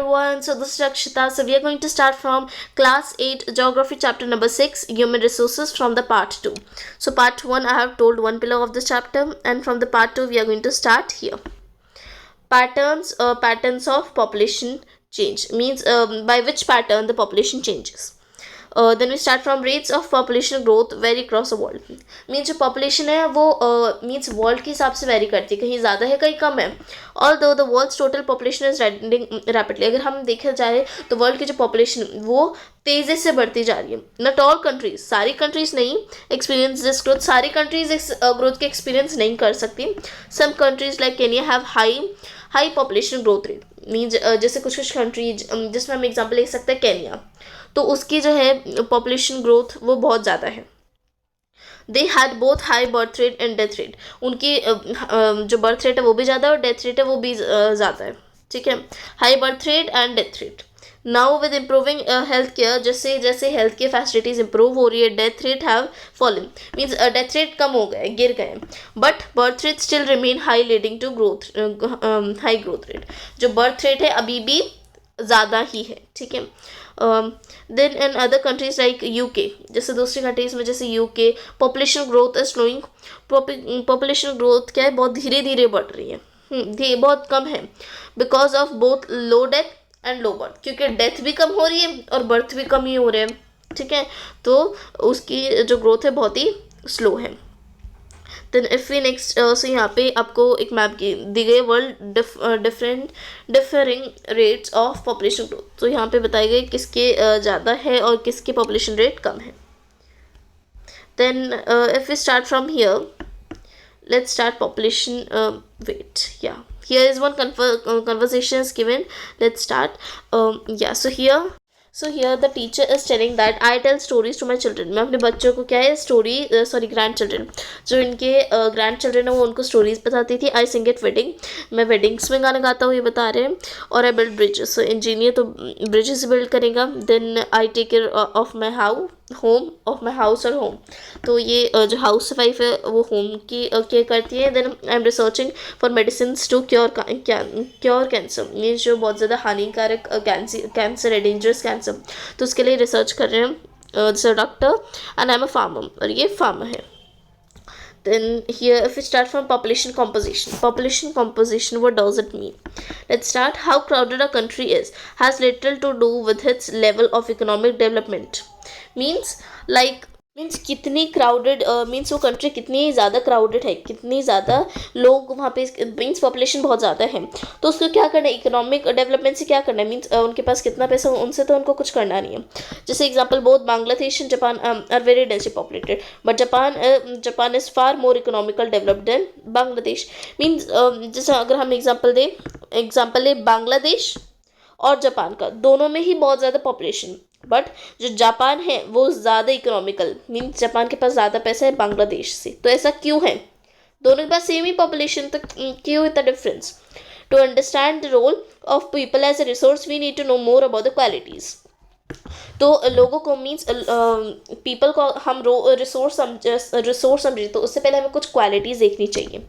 everyone. So this is Akshita. So we are going to start from class 8 geography chapter number 6 human resources from the part 2. So part 1 I have told one pillar of this chapter, and from the part 2 we are going to start here. Patterns of population change means by which pattern the population changes. Then we start from rates of population growth vary across the world. Means जो population है वो means world के हिसाब से very करती है, कहीं ज़्यादा है कहीं कम है. Although the world's total population is rising rapidly. अगर हम देखा जाए तो वर्ल्ड की जो पॉपुलेशन वो तेज़ी से बढ़ती जा रही है. नॉट ऑल कंट्रीज, सारी कंट्रीज नहीं एक्सपीरियंस दिस ग्रोथ. सारी कंट्रीज इस ग्रोथ के एक्सपीरियंस नहीं कर सकती. Some countries like Kenya have high population growth rate. Means जैसे कुछ कंट्रीज जिसमें हम एग्जाम्पल ले सकते हैं केनिया, तो उसकी जो है पॉपुलेशन ग्रोथ वो बहुत ज़्यादा है. They had both high birth rate and death rate. उनकी जो बर्थ रेट है वो भी ज़्यादा है और डेथ रेट है वो भी ज़्यादा है. ठीक है, high birth rate and death rate. Now with improving health care, जैसे जैसे हेल्थ केयर फैसिलिटीज़ इंप्रूव हो रही है, death rate have fallen. Means death rate कम हो गए, गिर गए, but birth rate still remain high leading to growth high growth rate. जो बर्थ रेट है अभी भी ज़्यादा ही है. ठीक है. Then in other countries like UK, जैसे दूसरी कंट्रीज में जैसे UK, population growth is slowing. Population growth क्या है, बहुत धीरे धीरे बढ़ रही है, बहुत कम है. Because of both low death and low birth, क्योंकि डेथ भी कम हो रही है और बर्थ भी कम ही हो रहे हैं. ठीक है, तो उसकी जो ग्रोथ है बहुत ही स्लो है. Then if we next so यहाँ पे आपको एक मैप की दी गई world differing rates of population growth. तो यहाँ पे बताए गए किसके ज़्यादा है और किसके पॉपुलेशन रेट कम है. Then if we start from here, let's start population weight. Yeah, here is one conversation is given. Let's start. So here the teacher is telling that I tell stories to my children. मैं अपने बच्चों को क्या है story grand children, जो इनके grand children है वो उनको स्टोरीज बताती थी. आई सिंग एट वेडिंग, मैं वेडिंग्स में गाना गाता हूँ ये बता रहे हैं. और I build bridges, so engineer तो ब्रिजेस बिल्ड करेगा. Then I take care of my house और होम. तो ये जो हाउस वाइफ है वो होम की केयर करती है. Then I am researching for medicine to cure cancer. ये जो बहुत ज़्यादा हानिकारक कैंसर है, डेंजरस कैंसर, तो उसके लिए रिसर्च कर रहे हैं. This doctor and I am a farmer, और ये फार्मर है. Then here if we start from population composition, what does it mean? Let's start. How crowded a country is has little to do with its level of economic development. Means कितनी crowded, means वो country कितनी ज़्यादा crowded है, कितनी ज़्यादा लोग वहाँ पे, मीन्स पॉपुलेशन बहुत ज़्यादा है, तो उसको क्या करना है, इकोनॉमिक डेवलपमेंट से क्या करना है. मीन्स उनके पास कितना पैसा, उनसे तो उनको कुछ करना नहीं है. जैसे example, both Bangladesh and Japan are very densely populated, but Japan is far more economical developed than Bangladesh. Means जैसे अगर हम एग्जाम्पल ले बांग्लादेश और जापान का, दोनों में ही बहुत ज़्यादा पॉपुलेशन, बट जो जापान है वो ज़्यादा इकोनॉमिकल, मीन्स जापान के पास ज़्यादा पैसा है बांग्लादेश से. तो ऐसा क्यों है, दोनों के पास सेम ही पॉपुलेशन, तो क्यों इतना difference? To understand the role of people as a resource we need to know more about the qualities. तो लोगों को मीन्स पीपल को हम रिसोर्स समझे तो उससे पहले हमें कुछ क्वालिटीज़ देखनी चाहिए.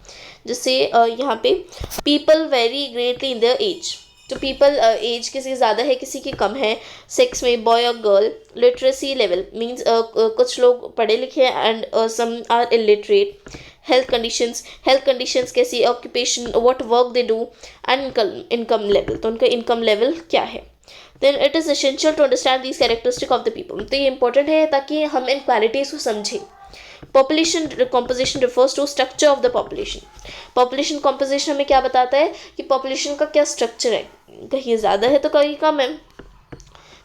जैसे यहाँ पे people very greatly in their age. तो पीपल एज किसी की ज़्यादा है किसी की कम है. सेक्स में बॉय और गर्ल. लिटरेसी लेवल मीन्स कुछ लोग पढ़े लिखे हैं and some are illiterate. Health conditions कैसी, occupation, what work they do, and income level, तो उनका इनकम लेवल क्या है. Then it is essential to understand these characteristic of the people. तो ये इंपॉर्टेंट है ताकि हम इन क्वालिटीज़ को समझें. Population composition refers to structure of the population. Population composition हमें क्या बताता है कि पॉपुलेशन का क्या स्ट्रक्चर है, कहीं ज़्यादा है तो कहीं कम है.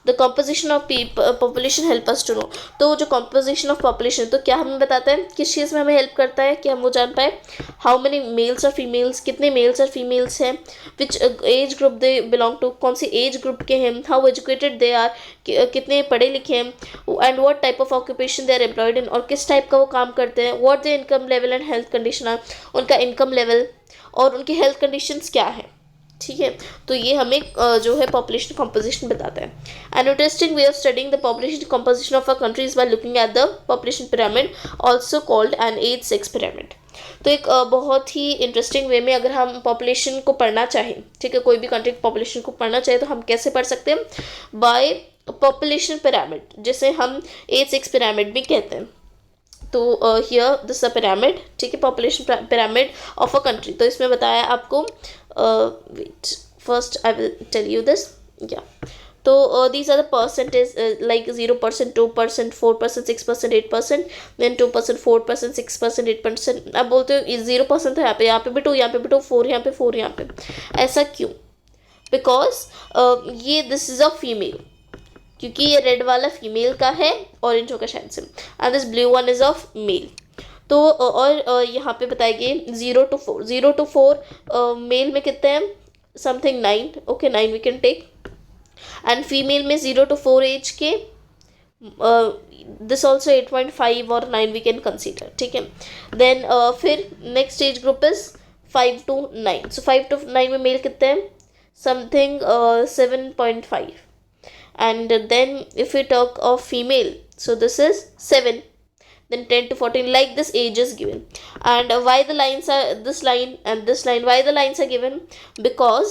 The composition of population help us to know. तो जो कॉम्पोजिशन ऑफ पॉपुलेशन, तो क्या हमें बताता है, किस चीज़ में हमें हेल्प करता है कि हम वो जान पाए. हाउ मेनी मेल्स और फीमेल्स, कितने मेल्स और फीमेल्स हैं. Which age group they belong to, कौन सी एज ग्रुप के हैं. हाउ एजुकेटेड दे आर, कितने पढ़े लिखे हैं. And what type of occupation they are employed in, और किस टाइप का वो काम करते हैं. What the income level and health condition are, उनका इनकम लेवल और उनकी हेल्थ कंडीशंस क्या है. ठीक है, तो ये हमें जो है पॉपुलेशन कंपोजिशन बताता है. An interesting way of studying the population composition of a country is by looking at the population pyramid, also called an age 6 pyramid. तो एक बहुत ही इंटरेस्टिंग वे में अगर हम पॉपुलेशन को पढ़ना चाहें, ठीक है, कोई भी कंट्री की पॉपुलेशन को पढ़ना चाहे तो हम कैसे पढ़ सकते हैं? बाय पॉपुलेशन पिरामिड, जिसे हम एज 6 पिरामिड भी कहते हैं. तो हियर दिस अ पिरामिड, ठीक है, population pyramid of a country. तो इसमें बताया आपको, wait first I will tell you this. या तो these are the percentage, like 0%, 2%, 4%, 6%, 8%, then 2%, 4%, 6%, 8%. अब बोलते हो 0% है यहाँ पे भी 2, यहाँ पे भी 2, 4 यहाँ पे, 4 यहाँ पे. ऐसा क्यों? बिकॉज ये दिस इज अ फीमेल, क्योंकि ये रेड वाला फीमेल का है, ऑरेंज होगा शायद से, and this blue one is of male. तो और यहाँ पे बताए गए 0 to 4, 0 to 4 मेल में कितने हैं? Something 9, okay 9 we can take. And female में 0 to 4 एज के दिस ऑल्सो 8.5 और 9 वी कैन कंसिडर, ठीक है. देन फिर next age group is 5 to 9. So 5 to 9 में मेल कितने हैं? Something 7.5. And then if you talk of female, so this is 7. then 10 to 14, like this age is given. And why the lines are this line and this line, why the lines are given? Because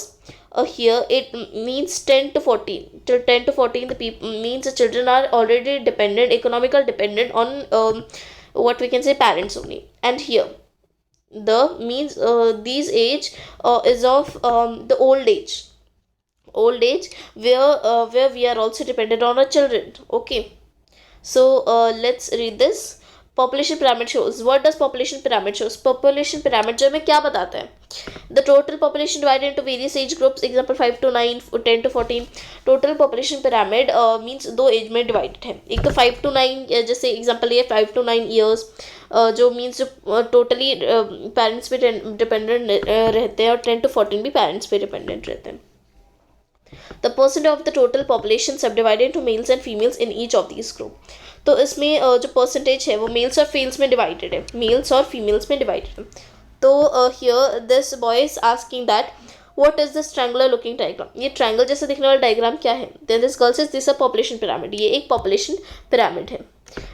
here it means 10 to 14, till 10 to 14 the people means the children are already dependent, economical dependent on what we can say parents only. And here the means these age is of the old age where we are also dependent on our children. Okay, so let's read this. Population pyramid shows. What does population pyramid shows? Population pyramid जो हमें क्या बताता है? The total population divided into various age groups. Example 5 to 9, 10 to 14. Total population pyramid means दो as में divided है. एक तो 5 to 9, जैसे एग्जाम्पल ये 5 to 9 ईयर्स, जो मीन्स जो टोटली पेरेंट्स पे डिपेंडेंट रहते हैं, और 10 to 14 भी पेरेंट्स पे डिपेंडेंट रहते हैं. The percent of the total population subdivided into males and females in each of these group. तो इसमें जो परसेंटेज है वो मेल्स और फीमेल्स में डिवाइडेड है, मेल्स और फीमेल्स में डिवाइडेड है. तो here this boy is asking that what is this triangular looking diagram. ये ट्रायंगल जैसे दिखने वाला डायग्राम क्या है? Then this girl says this a population pyramid. ये एक पॉपुलेशन पिरामिड है.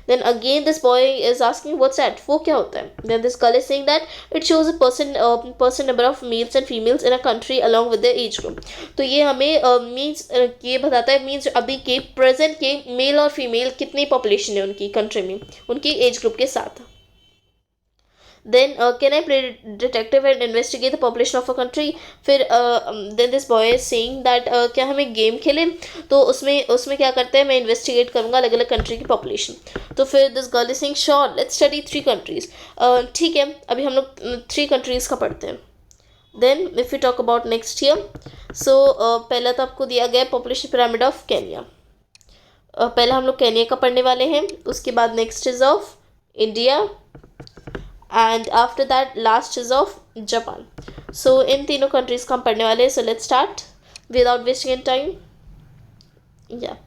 Then again this boy is asking what's that? वो क्या होता है? Then this girl is saying that it shows a person number of males and females in a country along with their age group. तो ये हमें means ये बताता है means अभी के present के मेल और फीमेल कितनी पॉपुलेशन है उनकी कंट्री में, उनकी एज ग्रुप के साथ. Then can I play detective and investigate the population of a country? फिर then this boy is saying that क्या हमें गेम खेलें? तो उसमें क्या करते हैं, मैं इन्वेस्टिगेट करूँगा अलग अलग कंट्री की पॉपुलेशन. तो फिर this girl is saying sure let's study 3 countries. ठीक है, अभी हम लोग 3 countries का पढ़ते हैं. Then if you talk about next year, so पहला तो आपको दिया गया पॉपुलेशन पिरामिड ऑफ केन्या. पहला हम लोग केन्या का पढ़ने वाले हैं, उसके बाद next is of India, and after that last is of Japan. So इन तीनों countries का हम पढ़ने वाले हैं. So let's start without wasting any time. Yeah.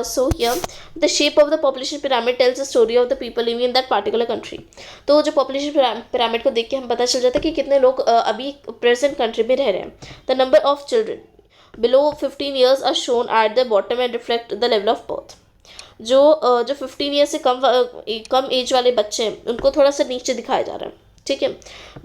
So here the shape of the population pyramid tells the story of the people living in that particular country. तो जो population pyramid को देख के हम पता चल जाता है कि कितने लोग अभी present country में रह रहे हैं. The number of children below 15 years are shown at the bottom and reflect the level of birth. जो 15 ईयर से कम एज वाले बच्चे हैं उनको थोड़ा सा नीचे दिखाया जा रहा है, ठीक है.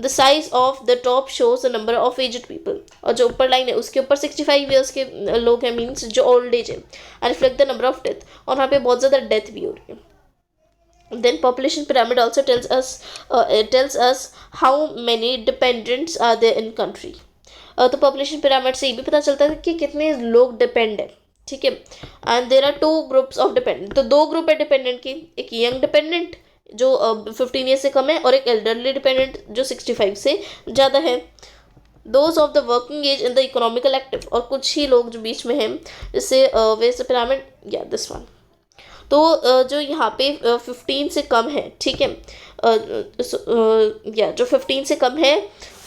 The size of the top shows the number of aged people, और जो ऊपर लाइन है उसके ऊपर 65 ईयर्स के लोग हैं, मीन्स जो ओल्ड एज है, and reflect the number of death, और वहाँ पे बहुत ज़्यादा डेथ भी हो रही है. Then population pyramid also tells us how many dependents are there in country. तो पॉपुलेशन पिरामिड से ये भी पता चलता है कि कितने लोग डिपेंड है, ठीक है. And there are 2 groups of dependent. तो 2 ग्रुप है डिपेंडेंट की, एक यंग डिपेंडेंट जो 15 ईयर से कम है, और एक एल्डरली डिपेंडेंट जो 65 से ज़्यादा है. Those of the working age in the economical active, और कुछ ही लोग जो बीच में हैं, जैसे वेस्ट पिरामिड या दिस वन. तो जो यहाँ पे 15 से कम है, ठीक है, या जो 15 से कम है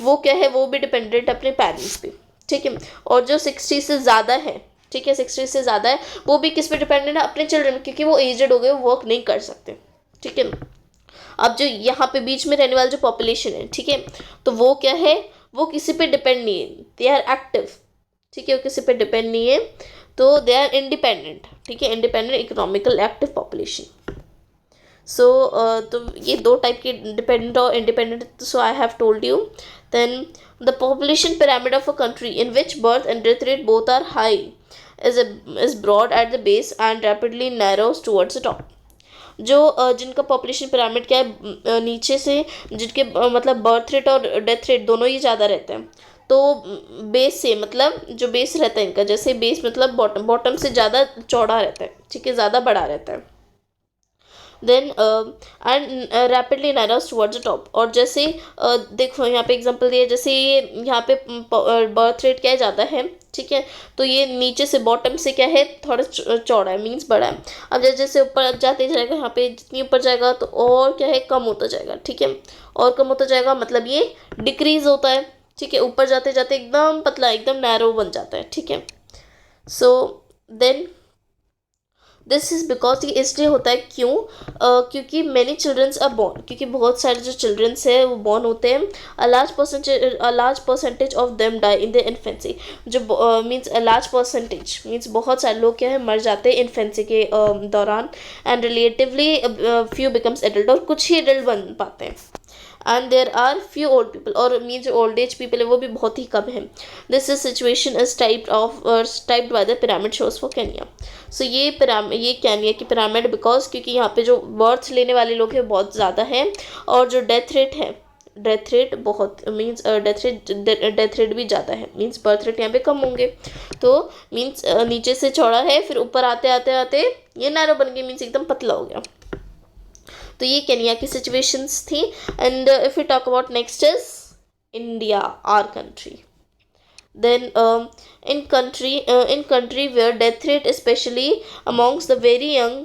वो क्या है, वो भी डिपेंडेंट अपने पेरेंट्स पे, ठीक है. और जो 60 से ज़्यादा है, ठीक है, 60 से ज़्यादा है, वो भी किस पे डिपेंडेंट है, अपने चिल्ड्रन, क्योंकि वो एजड हो गए, वो वर्क नहीं कर सकते, ठीक है. अब जो यहाँ पे बीच में रहने वाला जो पॉपुलेशन है, ठीक है, तो वो क्या है, वो किसी पे डिपेंड नहीं है, दे आर एक्टिव, ठीक है, वो किसी पे डिपेंड नहीं है, तो दे आर इंडिपेंडेंट, ठीक है, independent economical active population. So तो ये दो टाइप के डिपेंडेंट और independent, so I have told you. Then the population pyramid of a country in which birth and death rate both are high is broad at the base and rapidly narrows towards the top। जो जिनका population pyramid क्या है, नीचे से जिनके मतलब birth rate और death rate दोनों ही ज़्यादा रहते हैं, तो बेस से मतलब जो बेस रहता है इनका, जैसे बेस मतलब बॉटम, बॉटम से ज़्यादा चौड़ा रहता है, ठीक है, ज़्यादा बड़ा रहता है। Then and rapidly narrows towards the top. और जैसे देखो यहाँ पे एग्जांपल दिया, जैसे ये यहाँ पे बर्थ रेट क्या है, ज़्यादा है, ठीक है, तो ये नीचे से बॉटम से क्या है, थोड़ा चौड़ा है, मीन्स बड़ा है। अब जैसे जैसे ऊपर जाते जाएगा, यहाँ पे जितनी ऊपर जाएगा तो और क्या है, कम होता जाएगा, ठीक है, और कम होता जाएगा, मतलब ये डिक्रीज होता है, ठीक है, ऊपर जाते जाते एकदम पतला, एकदम नैरो बन जाता है, ठीक है। So then this is because ये इसलिए होता है, क्यों, क्योंकि मैनी चिल्ड्रंस आर बॉर्न, क्योंकि बहुत सारे जो चिल्ड्रंस हैं वो बॉर्न होते हैं, a large percentage of them die in the infancy. जो means a large percentage means बहुत सारे लोग क्या है, मर जाते हैं इन्फेंसी के दौरान, and relatively few becomes adult, और कुछ ही एडल्ट बन पाते हैं। And there are few old people, और मीन जो ओल्ड एज पीपल है वो भी बहुत ही कम है। This is situation is typed by the pyramid shows for Kenya. So ये केन्या की पिरामिड, बिकॉज क्योंकि यहाँ पे जो बर्थ लेने वाले लोग हैं बहुत ज़्यादा हैं, और जो डेथ रेट है, डेथ रेट बहुत मीन्स डेथ रेट भी ज़्यादा है, मीन्स बर्थ रेट यहाँ पे कम होंगे, तो मीन्स नीचे से चौड़ा है, फिर ऊपर आते आते आते ये नैरो बन गया, मीन्स एकदम पतला हो गया। तो ये केन्या की सिचुएशंस थी। And if you talk about next is India, our country. then in country where death rate especially amongst the very young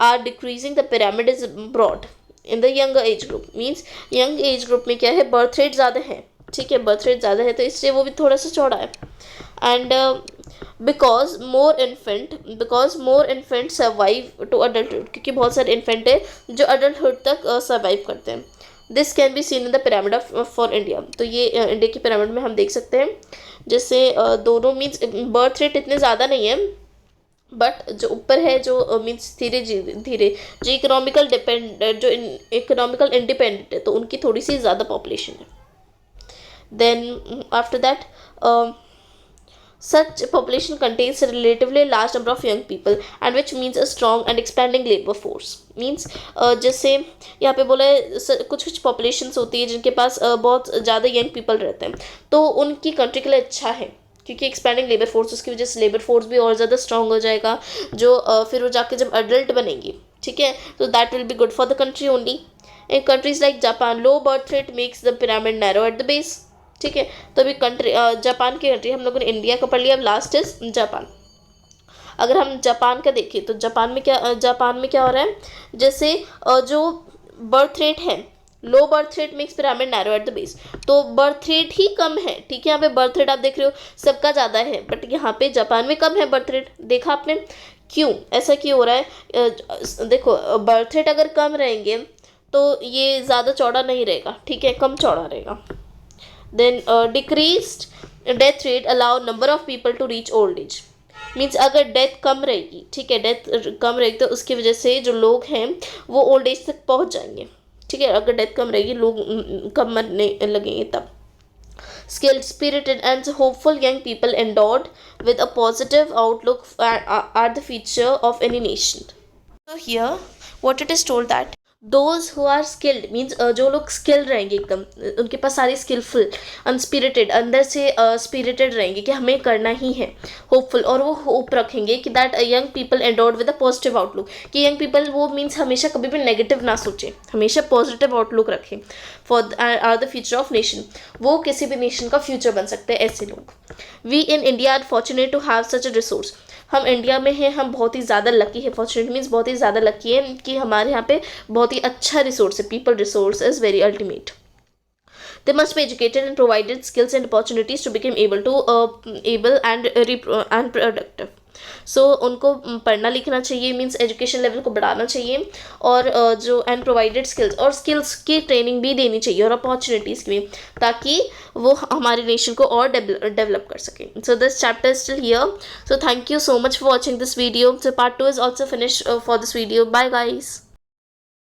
are decreasing, the pyramid is broad in the younger age group, means young age group में क्या है, birth rate ज़्यादा है, ठीक है, birth rate ज़्यादा है, तो इसलिए वो भी थोड़ा सा चौड़ा है। and because more infant survive to adulthood, क्योंकि बहुत सारे इन्फेंट है जो adulthood तक सर्वाइव करते हैं। This can be seen in the pyramid of for India, तो ये इंडिया की पिरामिड में हम देख सकते हैं। जैसे दोनों मीन्स बर्थ रेट इतने ज़्यादा नहीं है, बट जो ऊपर है जो मीन्स धीरे धीरे जो इकोनॉमिकल इंडिपेंडेंट है, तो उनकी थोड़ी सी ज़्यादा पॉपुलेशन है। Then after that such population contains a relatively large number of young people, and which means a strong and expanding labor force, means जैसे यहाँ पे बोला है कुछ कुछ populations होती है जिनके पास बहुत ज़्यादा young people रहते हैं, तो उनकी कंट्री के लिए अच्छा है, क्योंकि एक्सपैंडिंग लेबर फोर्स, उसकी वजह से लेबर फोर्स भी और ज़्यादा स्ट्रॉन्ग हो जाएगा, जो फिर वो जाके जब अडल्ट बनेंगी, ठीक है, तो that will be good for the country only. In countries like Japan, low birth rate makes the pyramid narrow at the base, ठीक है, तो अभी कंट्री जापान की कंट्री, हम लोगों ने इंडिया का पढ़ लिया, अब लास्ट इज जापान। अगर हम जापान का देखें तो जापान में क्या हो रहा है, जैसे जो बर्थ रेट है, low birth rate makes pyramid narrow at the base, तो बर्थ रेट ही कम है, ठीक है, यहाँ पे बर्थ रेट आप देख रहे हो सबका ज़्यादा है, बट यहाँ पे जापान में कम है बर्थ रेट, देखा आपने, क्यों ऐसा क्यों हो रहा है, देखो बर्थ रेट अगर कम रहेंगे तो ये ज़्यादा चौड़ा नहीं रहेगा, ठीक है, कम चौड़ा रहेगा। then decreased death rate allow number of people to reach old age, means अगर डेथ कम रहेगी, ठीक है, डेथ कम रहेगी तो उसकी वजह से जो लोग हैं वो ओल्ड एज तक पहुंच जाएंगे, ठीक है, अगर डेथ कम रहेगी लोग कम मरने लगेंगे तब। skilled spirited and hopeful young people endowed with a positive outlook are the feature of any nation। so here what it is told that those who are skilled means जो लोग skilled रहेंगे एकदम, उनके पास सारी skillful unspirited अंदर से spirited रहेंगे कि हमें करना ही है, hopeful, और वो hope रखेंगे कि that young people endowed with a positive outlook, कि young people वो means हमेशा कभी भी negative ना सोचे, हमेशा positive outlook रखें, for are the future of nation, वो किसी भी nation का future बन सकते हैं ऐसे लोग। we in India are fortunate to have such a resource, हम इंडिया में हैं, हम बहुत ही ज़्यादा लकी है, फॉर्चुनेट मीन्स बहुत ही ज़्यादा लकी है कि हमारे यहाँ पे बहुत ही अच्छा रिसोर्स है, people resource is very ultimate. They must be educated and provided skills and opportunities to become able and productive। सो उनको पढ़ना लिखना चाहिए, मीन्स एजुकेशन लेवल को बढ़ाना चाहिए, और जो एंड प्रोवाइडेड स्किल्स, और स्किल्स की ट्रेनिंग भी देनी चाहिए और अपॉर्चुनिटीज़ की भी, ताकि वो हमारे नेशन को और डेवलप कर सके. So this chapter is still here. So thank you so much for watching this video. So part 2 is also finished for this video. Bye guys.